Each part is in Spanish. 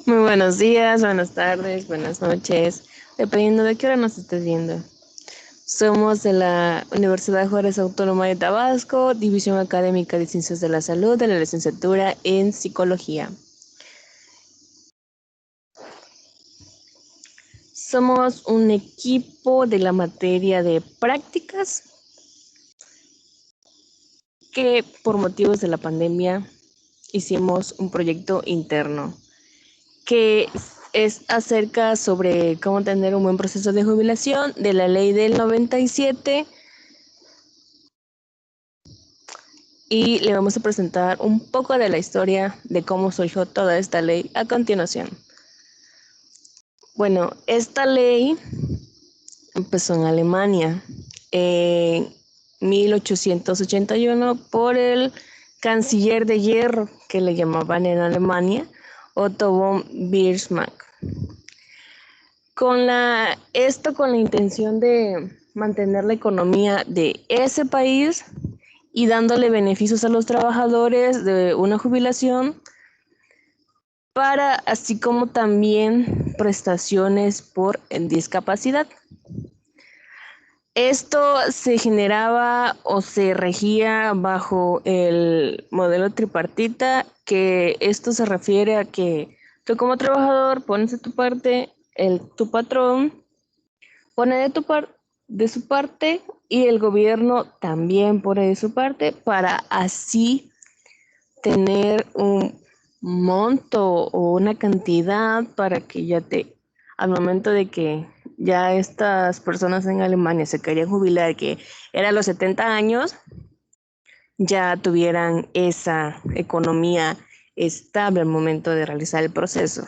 Muy buenos días, buenas tardes, buenas noches, dependiendo de qué hora nos estés viendo. Somos de la Universidad Juárez Autónoma de Tabasco, División Académica de Ciencias de la Salud, de la licenciatura en Psicología. Somos un equipo de la materia de prácticas que por motivos de la pandemia hicimos un proyecto interno que es acerca sobre cómo tener un buen proceso de jubilación de la ley del 97 y le vamos a presentar un poco de la historia de cómo surgió toda esta ley a continuación. Bueno, esta ley empezó en Alemania en 1881 por el canciller de hierro que le llamaban en Alemania, Otto von Bismarck. Con la intención de mantener la economía de ese país y dándole beneficios a los trabajadores de una jubilación, para así como también prestaciones por discapacidad. Esto se generaba o se regía bajo el modelo tripartita, que esto se refiere a que tú como trabajador pones de tu parte, tu patrón pone de su parte y el gobierno también pone de su parte para así tener un monto o una cantidad para que al momento de que ya estas personas en Alemania se querían jubilar, que era a los 70 años, ya tuvieran esa economía estable al momento de realizar el proceso.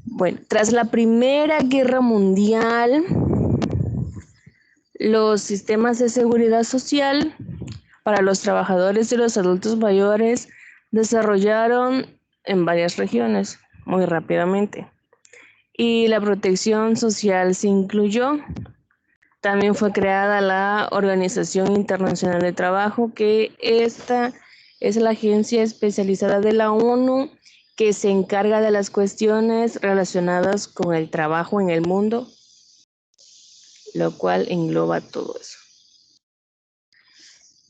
Bueno, tras la Primera Guerra Mundial, los sistemas de seguridad social para los trabajadores y los adultos mayores desarrollaron en varias regiones muy rápidamente. Y la protección social se incluyó. También fue creada la Organización Internacional de Trabajo, que esta es la agencia especializada de la ONU que se encarga de las cuestiones relacionadas con el trabajo en el mundo, lo cual engloba todo eso.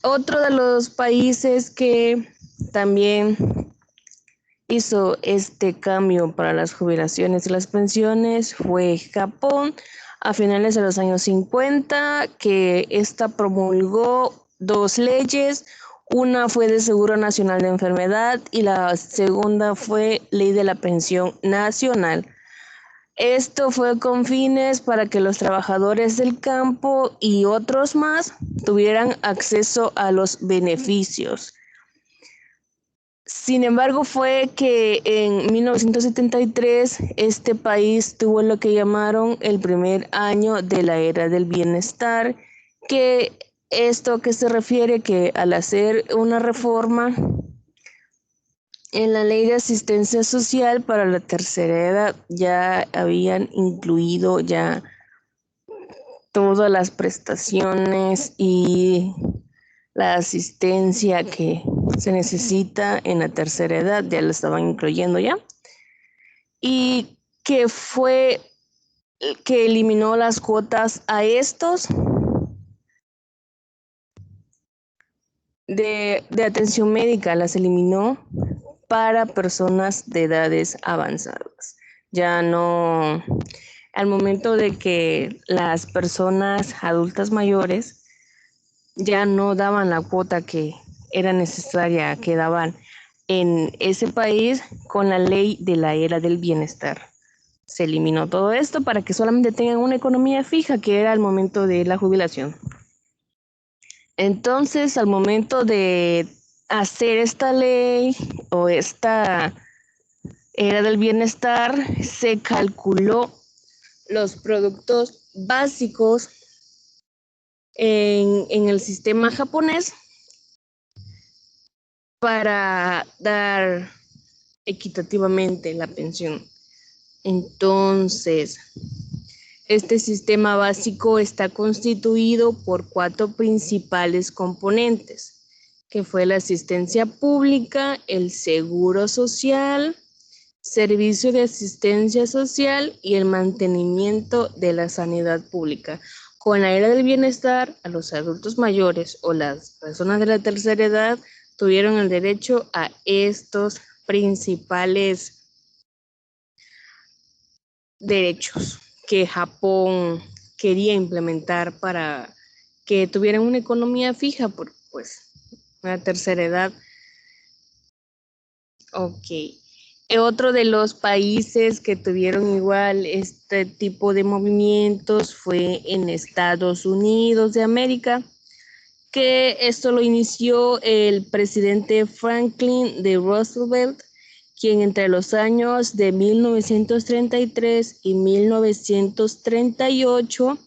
Otro de los países que también hizo este cambio para las jubilaciones y las pensiones fue Japón a finales de los años 50, que esta promulgó dos leyes. Una fue de Seguro Nacional de Enfermedad y la segunda fue Ley de la Pensión Nacional. Esto fue con fines para que los trabajadores del campo y otros más tuvieran acceso a los beneficios. Sin embargo, fue que en 1973 este país tuvo lo que llamaron el primer año de la era del bienestar, que esto que se refiere que al hacer una reforma en la ley de asistencia social para la tercera edad ya habían incluido ya todas las prestaciones y la asistencia que se necesita en la tercera edad, ya lo estaban incluyendo ya, y que fue que eliminó las cuotas a estos de atención médica, las eliminó para personas de edades avanzadas. Ya no, al momento de que las personas adultas mayores ya no daban la cuota que era necesaria, que daban en ese país con la ley de la era del bienestar. Se eliminó todo esto para que solamente tengan una economía fija, que era el momento de la jubilación. Entonces, al momento de hacer esta ley o esta era del bienestar, se calculó los productos básicos en el sistema japonés para dar equitativamente la pensión. Entonces, este sistema básico está constituido por 4 principales componentes, que fue la asistencia pública, el seguro social, servicio de asistencia social y el mantenimiento de la sanidad pública. Con la era del bienestar, a los adultos mayores o las personas de la tercera edad tuvieron el derecho a estos principales derechos que Japón quería implementar para que tuvieran una economía fija por pues una tercera edad. Ok. Otro de los países que tuvieron igual este tipo de movimientos fue en Estados Unidos de América, que esto lo inició el presidente Franklin D. Roosevelt, quien entre los años de 1933 y 1938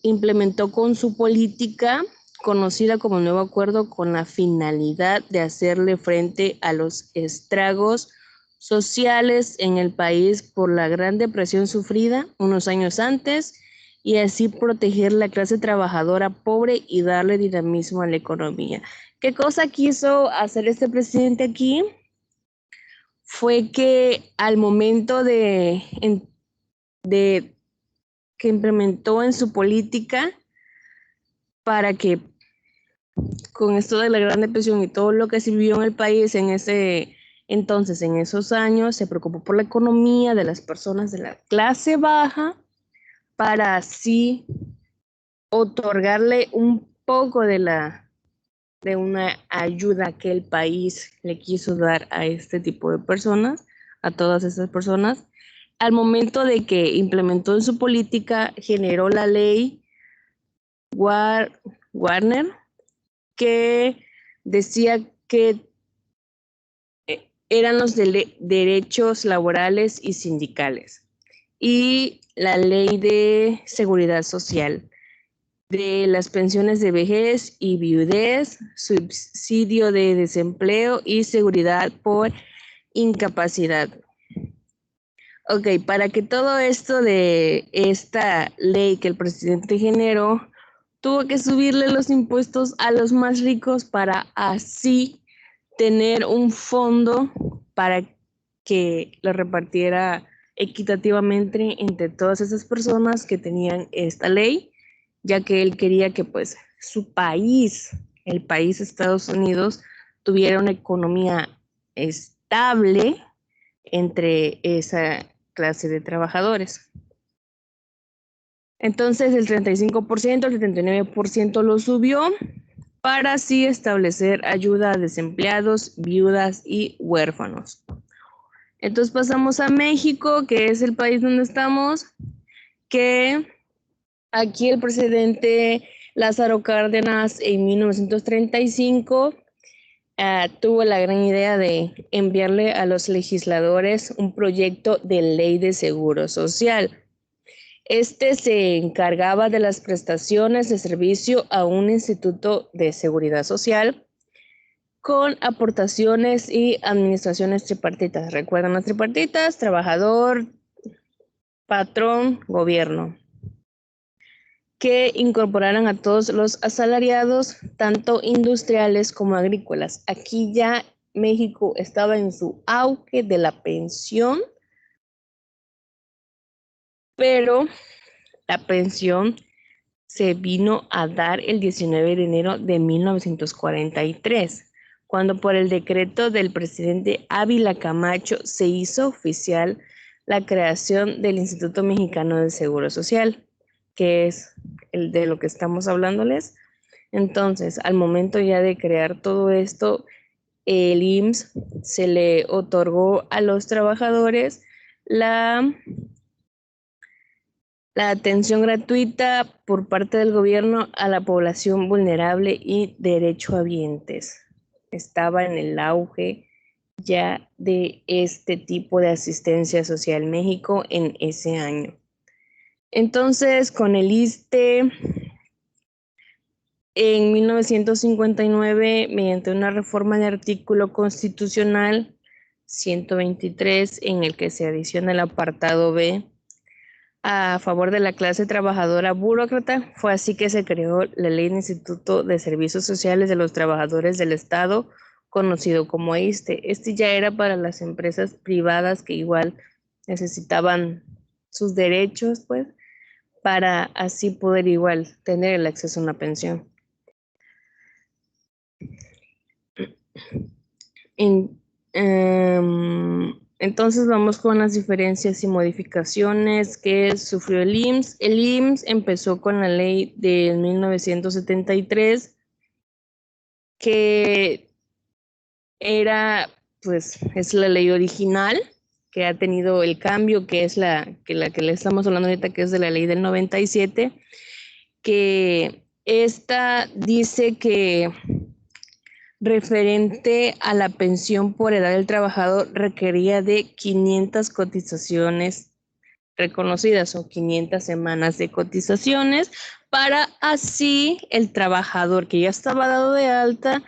implementó con su política conocida como Nuevo Acuerdo con la finalidad de hacerle frente a los estragos sociales en el país por la Gran Depresión sufrida unos años antes y así proteger la clase trabajadora pobre y darle dinamismo a la economía. ¿Qué cosa quiso hacer este presidente aquí? Fue que al momento de que implementó en su política para que con esto de la Gran Depresión y todo lo que se vivió en el país en ese entonces, en esos años, se preocupó por la economía de las personas de la clase baja para así otorgarle un poco de una ayuda que el país le quiso dar a este tipo de personas, a todas estas personas. Al momento de que implementó en su política, generó la ley Warner, que decía que eran los derechos laborales y sindicales y la ley de seguridad social, de las pensiones de vejez y viudez, subsidio de desempleo y seguridad por incapacidad. Ok, para que todo esto de esta ley que el presidente generó, tuvo que subirle los impuestos a los más ricos para así tener un fondo para que lo repartiera equitativamente entre todas esas personas que tenían esta ley, ya que él quería que pues su país, el país Estados Unidos, tuviera una economía estable entre esa clase de trabajadores. Entonces el 35%, el 79% lo subió para así establecer ayuda a desempleados, viudas y huérfanos. Entonces pasamos a México, que es el país donde estamos, que aquí el presidente Lázaro Cárdenas en 1935 tuvo la gran idea de enviarle a los legisladores un proyecto de ley de seguro social. Este se encargaba de las prestaciones de servicio a un instituto de seguridad social con aportaciones y administraciones tripartitas. ¿Recuerdan las tripartitas? Trabajador, patrón, gobierno. Que incorporaran a todos los asalariados, tanto industriales como agrícolas. Aquí ya México estaba en su auge de la pensión, pero la pensión se vino a dar el 19 de enero de 1943, cuando por el decreto del presidente Ávila Camacho se hizo oficial la creación del Instituto Mexicano del Seguro Social, que es el de lo que estamos hablándoles. Entonces, al momento ya de crear todo esto, el IMSS se le otorgó a los trabajadores la atención gratuita por parte del gobierno a la población vulnerable y derechohabientes. Estaba en el auge ya de este tipo de asistencia social en México en ese año. Entonces, con el ISSSTE, en 1959, mediante una reforma de artículo constitucional 123, en el que se adiciona el apartado B, a favor de la clase trabajadora burócrata. Fue así que se creó la Ley del Instituto de Servicios Sociales de los Trabajadores del Estado, conocido como ISSSTE. Este ya era para las empresas privadas que igual necesitaban sus derechos, pues, para así poder igual tener el acceso a una pensión. Entonces vamos con las diferencias y modificaciones que sufrió el IMSS. El IMSS empezó con la ley de 1973, que era, pues, es la ley original, que ha tenido el cambio, que es la que le estamos hablando ahorita, que es de la ley del 97, que esta dice que referente a la pensión por edad del trabajador requería de 500 cotizaciones reconocidas o 500 semanas de cotizaciones para así el trabajador que ya estaba dado de alta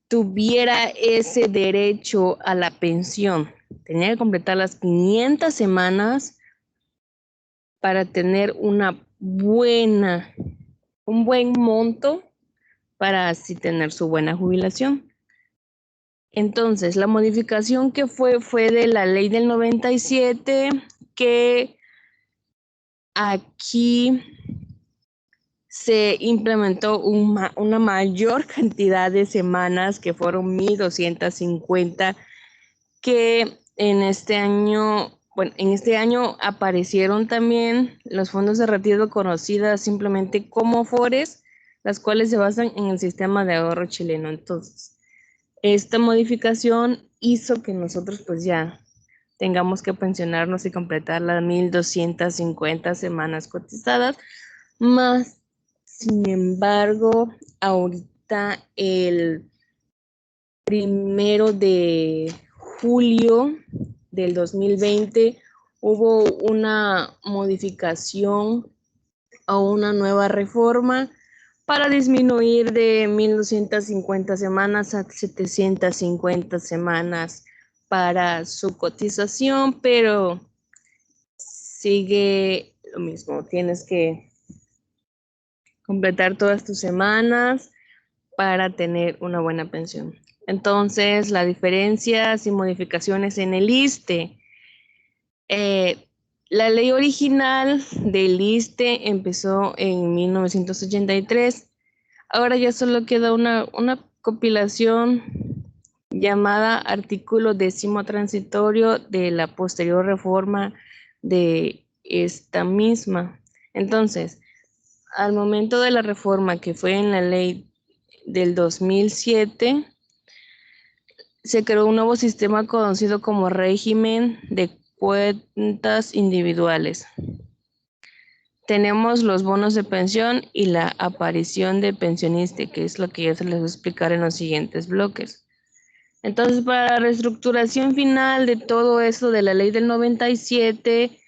tuviera ese derecho a la pensión. Tenía que completar las 500 semanas para tener un buen monto para así tener su buena jubilación. Entonces, la modificación que fue de la ley del 97, que aquí se implementó una mayor cantidad de semanas, que fueron 1,250, que en este año aparecieron también los fondos de retiro conocidas simplemente como FORES, las cuales se basan en el sistema de ahorro chileno. Entonces, esta modificación hizo que nosotros pues ya tengamos que pensionarnos y completar las 1,250 semanas cotizadas, más, sin embargo, ahorita el 1 de julio del 2020 hubo una modificación o una nueva reforma para disminuir de 1,250 semanas a 750 semanas para su cotización, pero sigue lo mismo, tienes que completar todas tus semanas para tener una buena pensión. Entonces, las diferencias y modificaciones en el ISSSTE. La ley original del ISSSTE empezó en 1983. Ahora ya solo queda una compilación llamada Artículo 10º transitorio de la posterior reforma de esta misma. Entonces, al momento de la reforma que fue en la ley del 2007, se creó un nuevo sistema conocido como régimen de cuentas individuales. Tenemos los bonos de pensión y la aparición de pensionista, que es lo que ya se les voy a explicar en los siguientes bloques. Entonces, para la reestructuración final de todo esto de la ley del 97,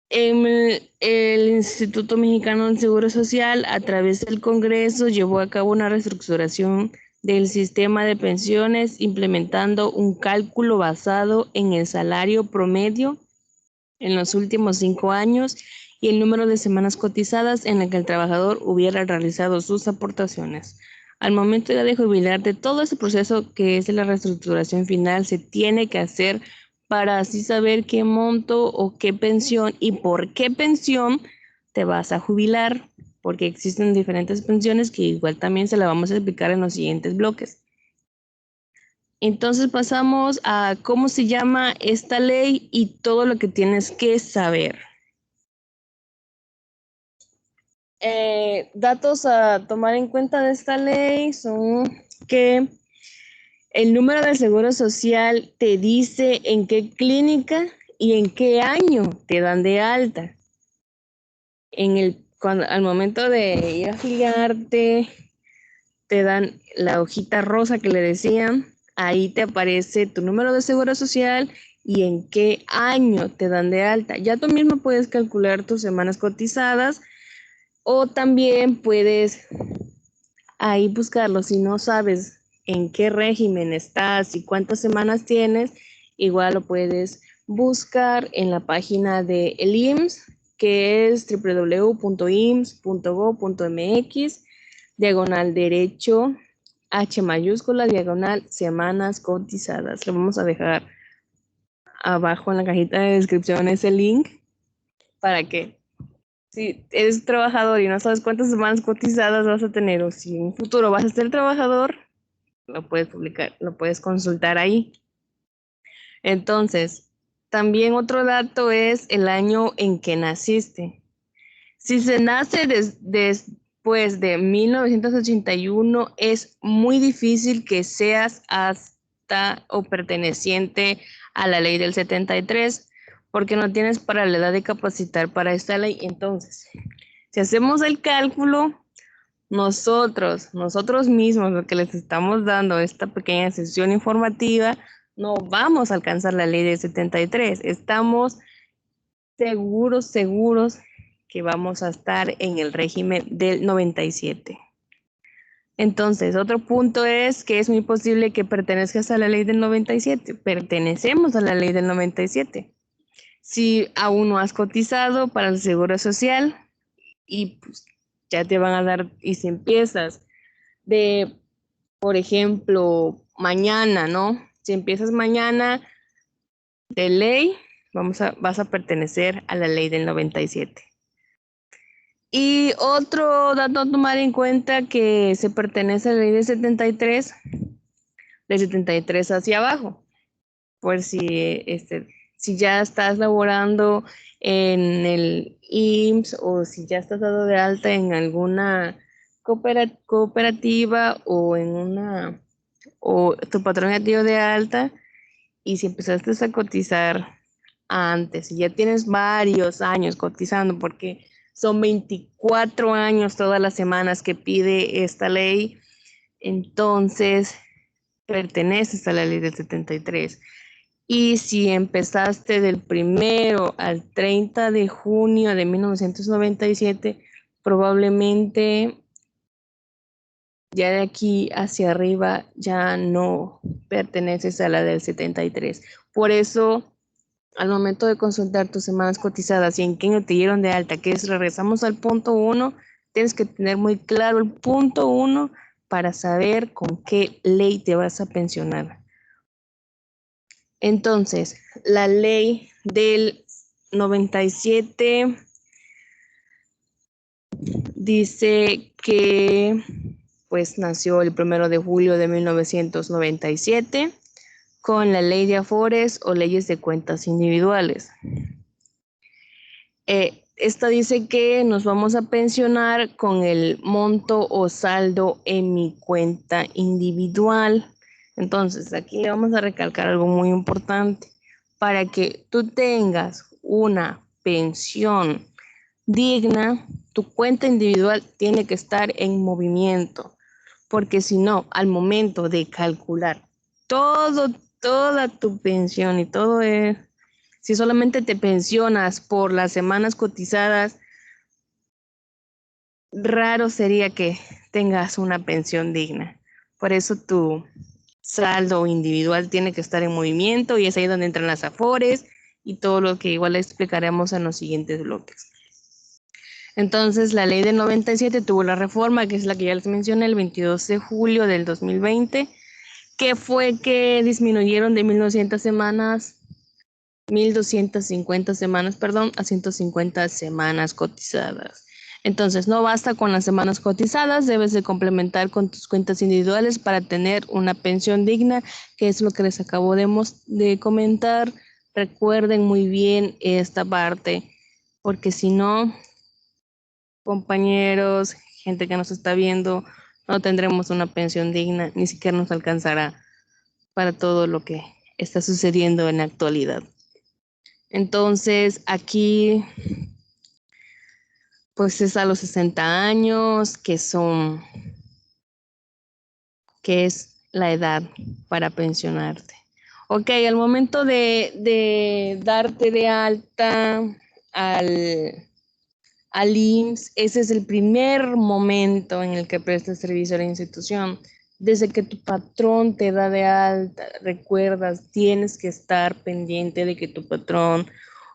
el Instituto Mexicano del Seguro Social, a través del Congreso, llevó a cabo una reestructuración del sistema de pensiones, implementando un cálculo basado en el salario promedio en los últimos 5 años y el número de semanas cotizadas en la que el trabajador hubiera realizado sus aportaciones. Al momento de jubilarte, todo ese proceso que es de la reestructuración final se tiene que hacer para así saber qué monto o qué pensión y por qué pensión te vas a jubilar, porque existen diferentes pensiones que igual también se la vamos a explicar en los siguientes bloques. Entonces pasamos a cómo se llama esta ley y todo lo que tienes que saber. Datos a tomar en cuenta de esta ley son que el número de seguro social te dice en qué clínica y en qué año te dan de alta. Al momento de ir a afiliarte, te dan la hojita rosa que le decían. Ahí te aparece tu número de seguro social y en qué año te dan de alta. Ya tú mismo puedes calcular tus semanas cotizadas o también puedes ahí buscarlo. Si no sabes en qué régimen estás y cuántas semanas tienes, igual lo puedes buscar en la página de el IMSS, que es www.ims.gov.mx, diagonal derecho, H mayúscula, diagonal semanas cotizadas. Lo vamos a dejar abajo en la cajita de descripción ese link para que si eres trabajador y no sabes cuántas semanas cotizadas vas a tener o si en un futuro vas a ser trabajador, lo puedes publicar, lo puedes consultar ahí. Entonces, también otro dato es el año en que naciste. Si se nace después de 1981, es muy difícil que seas hasta o perteneciente a la ley del 73, porque no tienes para la edad de capacitar para esta ley. Entonces, si hacemos el cálculo, nosotros mismos, lo que les estamos dando esta pequeña sesión informativa, no vamos a alcanzar la ley del 73. Estamos seguros que vamos a estar en el régimen del 97. Entonces, otro punto es que es muy posible que pertenezcas a la ley del 97. Pertenecemos a la ley del 97. Si aún no has cotizado para el Seguro Social y pues, ya te van a dar, y si empiezas de, por ejemplo, mañana, ¿no? Si empiezas mañana de ley, vas a pertenecer a la ley del 97. Y otro dato a tomar en cuenta que se pertenece a la ley del 73, de 73 hacia abajo, por si ya estás laborando en el IMSS o si ya estás dado de alta en alguna cooperativa o tu patrón ya te dio de alta y si empezaste a cotizar antes y ya tienes varios años cotizando porque son 24 años todas las semanas que pide esta ley, entonces perteneces a la ley del 73. Y si empezaste del 1 al 30 de junio de 1997, probablemente ya de aquí hacia arriba ya no perteneces a la del 73. Por eso, al momento de consultar tus semanas cotizadas y en qué año te dieron de alta, que es regresamos al punto 1, tienes que tener muy claro el punto 1 para saber con qué ley te vas a pensionar. Entonces, la ley del 97 dice que pues nació el 1 de julio de 1997 con la ley de afores o leyes de cuentas individuales. Esta dice que nos vamos a pensionar con el monto o saldo en mi cuenta individual. Entonces, aquí le vamos a recalcar algo muy importante. Para que tú tengas una pensión digna, tu cuenta individual tiene que estar en movimiento, porque si no, al momento de calcular toda tu pensión y todo es, si solamente te pensionas por las semanas cotizadas, raro sería que tengas una pensión digna. Por eso tu saldo individual tiene que estar en movimiento y es ahí donde entran las afores y todo lo que igual explicaremos en los siguientes bloques. Entonces, la ley del 97 tuvo la reforma, que es la que ya les mencioné, el 22 de julio del 2020, que fue que disminuyeron de 1.250 semanas, a 150 semanas cotizadas. Entonces, no basta con las semanas cotizadas, debes de complementar con tus cuentas individuales para tener una pensión digna, que es lo que les acabo de comentar. Recuerden muy bien esta parte, porque si no, compañeros, gente que nos está viendo, no tendremos una pensión digna, ni siquiera nos alcanzará para todo lo que está sucediendo en la actualidad. Entonces, aquí, pues es a los 60 años, que es la edad para pensionarte. Ok, al momento de darte de alta al IMSS, ese es el primer momento en el que prestas servicio a la institución. Desde que tu patrón te da de alta, recuerdas, tienes que estar pendiente de que tu patrón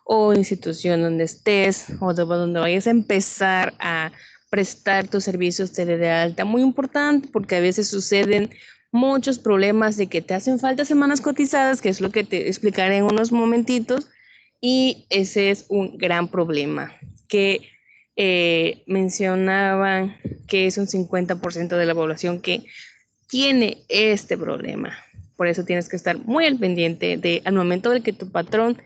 o institución donde estés o donde vayas a empezar a prestar tus servicios te dé de alta. Muy importante porque a veces suceden muchos problemas de que te hacen falta semanas cotizadas, que es lo que te explicaré en unos momentitos, y ese es un gran problema que mencionaban que es un 50% de la población que tiene este problema. Por eso tienes que estar muy al pendiente de al momento de que tu patrón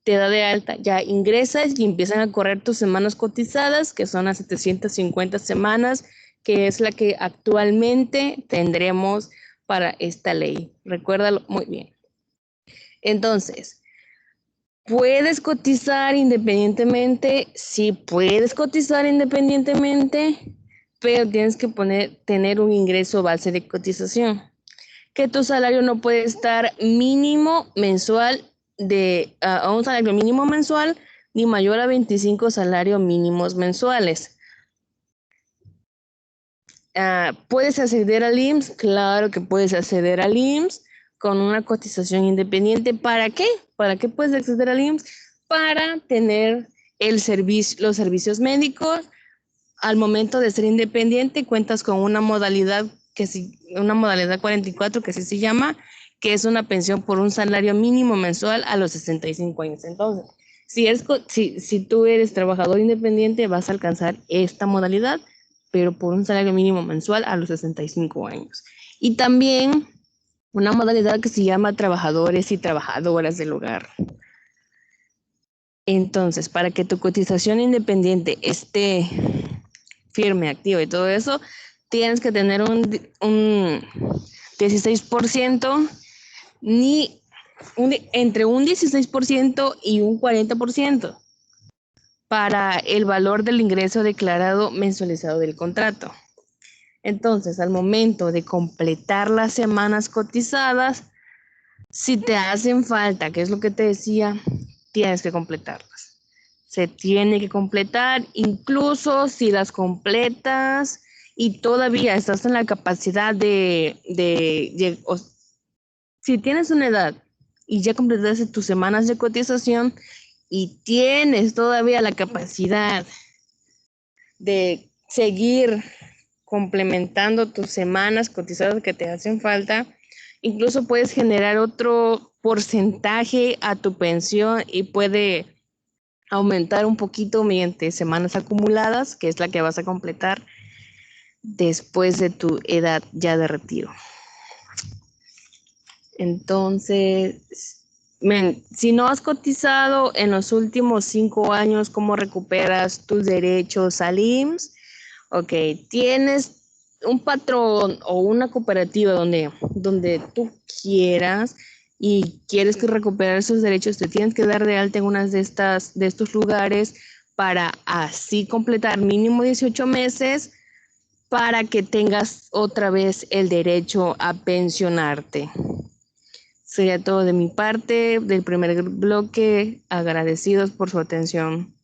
te da de alta, ya ingresas y empiezan a correr tus semanas cotizadas, que son las 750 semanas, que es la que actualmente tendremos para esta ley. Recuérdalo muy bien. Entonces, ¿puedes cotizar independientemente? Sí, puedes cotizar independientemente, pero tienes que tener un ingreso base de cotización. Que tu salario no puede estar mínimo mensual a un salario mínimo mensual ni mayor a 25 salarios mínimos mensuales. ¿Puedes acceder al IMSS? Claro que puedes acceder al IMSS con una cotización independiente. ¿Para qué? ¿Para qué puedes acceder al IMSS? Para tener los servicios médicos. Al momento de ser independiente, cuentas con una modalidad una modalidad 44 que así se llama, que es una pensión por un salario mínimo mensual a los 65 años. Entonces, si tú eres trabajador independiente, vas a alcanzar esta modalidad, pero por un salario mínimo mensual a los 65 años. Y también una modalidad que se llama trabajadores y trabajadoras del hogar. Entonces, para que tu cotización independiente esté firme, activo y todo eso, tienes que tener un 16%, entre un 16% y un 40% para el valor del ingreso declarado mensualizado del contrato. Entonces, al momento de completar las semanas cotizadas, si te hacen falta, que es lo que te decía, tienes que completarlas. Se tiene que completar, incluso si las completas y todavía estás en la capacidad si tienes una edad y ya completaste tus semanas de cotización y tienes todavía la capacidad de seguir complementando tus semanas cotizadas que te hacen falta, incluso puedes generar otro porcentaje a tu pensión y puede aumentar un poquito mediante semanas acumuladas, que es la que vas a completar después de tu edad ya de retiro. Entonces, si no has cotizado en los últimos 5 años, ¿cómo recuperas tus derechos al IMSS? Ok, tienes un patrón o una cooperativa donde tú quieras y quieres que recuperar esos derechos, te tienes que dar de alta en unas de estos lugares para así completar mínimo 18 meses para que tengas otra vez el derecho a pensionarte. Sería todo de mi parte, del primer bloque. Agradecidos por su atención.